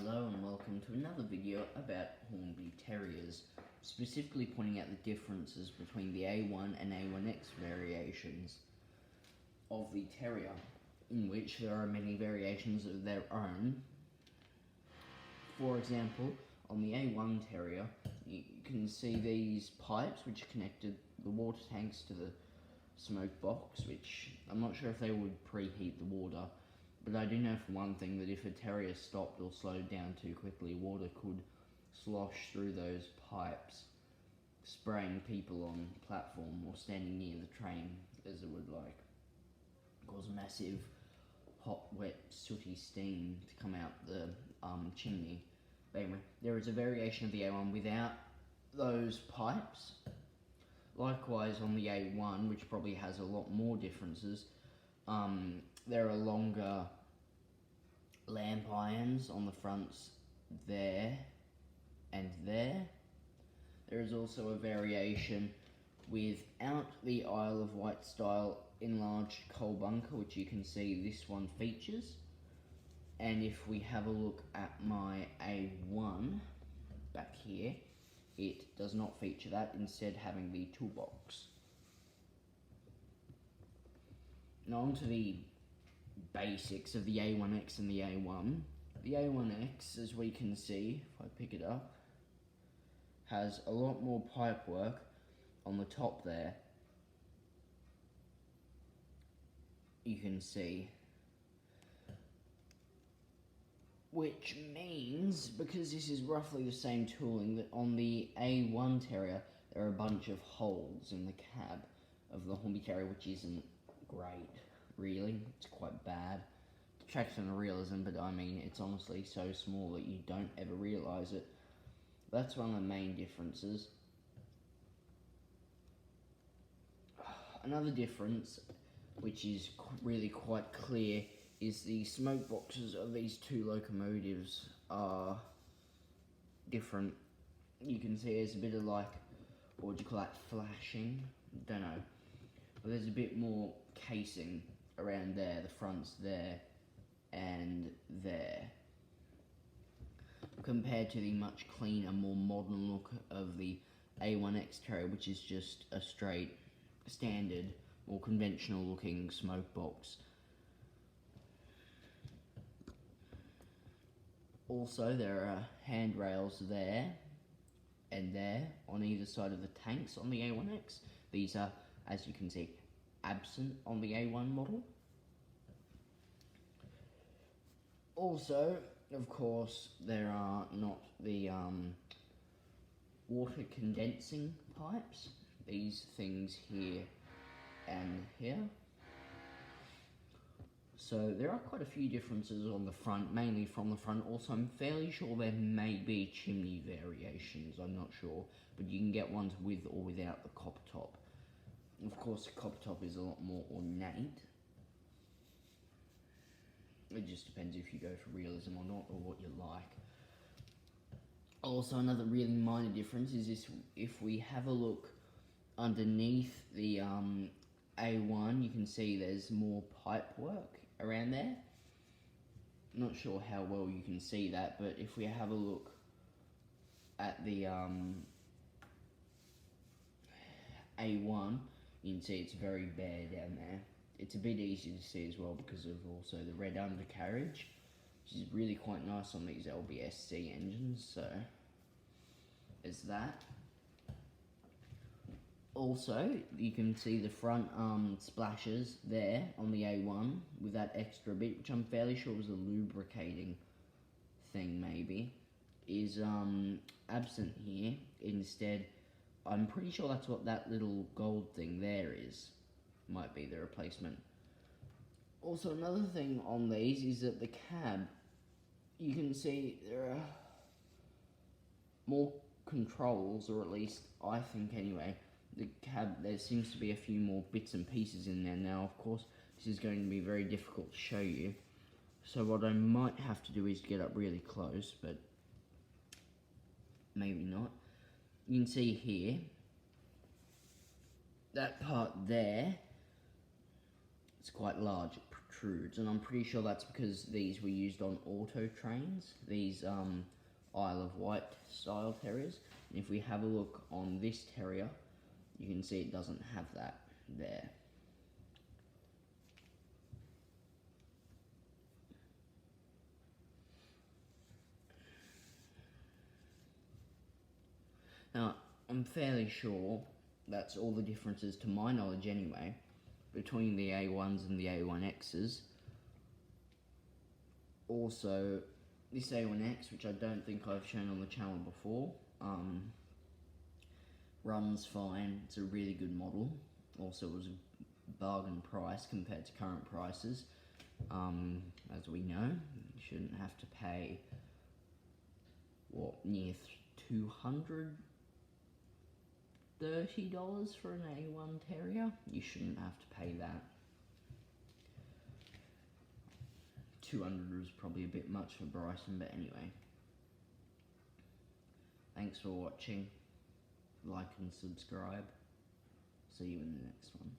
Hello and welcome to another video about Hornby Terriers, specifically pointing out the differences between the A1 and A1X variations of the Terrier, in which there are many variations of their own. For example, on the A1 Terrier, you can see these pipes which connected the water tanks to the smoke box, which I'm not sure if they would preheat the water. But I do know for one thing that if a terrier stopped or slowed down too quickly, water could slosh through those pipes, spraying people on the platform or standing near the train, as it would cause a massive hot, wet, sooty steam to come out the chimney. But anyway, there is a variation of the A1 without those pipes. Likewise on the A1, which probably has a lot more differences, there are longer lamp irons on the fronts there and there. There is also a variation without the Isle of Wight style enlarged coal bunker, which you can see this one features. And if we have a look at my A1 back here, it does not feature that, instead having the toolbox. Now on to the basics of the A1X and the A1. The A1X, as we can see, if I pick it up, has a lot more pipe work on the top there. You can see. Which means, because this is roughly the same tooling, that on the A1 Terrier, there are a bunch of holes in the cab of the Hornby Terrier, which isn't great. Really, it's quite bad. It detracts from the realism, but I mean, it's honestly so small that you don't ever realise it. That's one of the main differences. Another difference, which is really quite clear, is the smoke boxes of these two locomotives are different. You can see there's a bit of what would you call that, flashing? Don't know. But there's a bit more casing around there, the front's there and there, compared to the much cleaner, more modern look of the A1X Terrier, which is just a straight, standard, more conventional looking smoke box. Also, there are handrails there and there on either side of the tanks on the A1X. These are, as you can see, absent on the A1 model. Also, of course, there are not the water condensing pipes, these things here and here. So there are quite a few differences on the front, mainly from the front. Also, I'm fairly sure there may be chimney variations, I'm not sure, but you can get ones with or without the copper top. Of course, the copper top is a lot more ornate. It just depends if you go for realism or not, or what you like. Also, another really minor difference is this: if we have a look underneath the A1, you can see there's more pipe work around there. Not sure how well you can see that, but if we have a look at the A1, you can see it's very bare down there. It's a bit easy to see as well because of also the red undercarriage, which is really quite nice on these LBSC engines, so there's that. Also, you can see the front splashes there on the A1 with that extra bit, which I'm fairly sure was a lubricating thing maybe, is absent here. Instead, I'm pretty sure that's what that little gold thing there is. Might be the replacement. Also, another thing on these is that the cab, you can see there are more controls, or at least I think anyway. The cab, there seems to be a few more bits and pieces in there now. Of course, this is going to be very difficult to show you, so what I might have to do is get up really close, but maybe not. You can see here, that part there, it's quite large, it protrudes, and I'm pretty sure that's because these were used on auto trains, these Isle of Wight style terriers. And if we have a look on this terrier, you can see it doesn't have that there. Now, I'm fairly sure that's all the differences, to my knowledge anyway, between the A1s and the A1Xs. Also, this A1X, which I don't think I've shown on the channel before, runs fine. It's a really good model. Also, it was a bargain price compared to current prices. As we know, you shouldn't have to pay, what, near $230 for an A1 Terrier. You shouldn't have to pay that. 200 is probably a bit much for Bryson, but anyway. Thanks for watching. Like and subscribe. See you in the next one.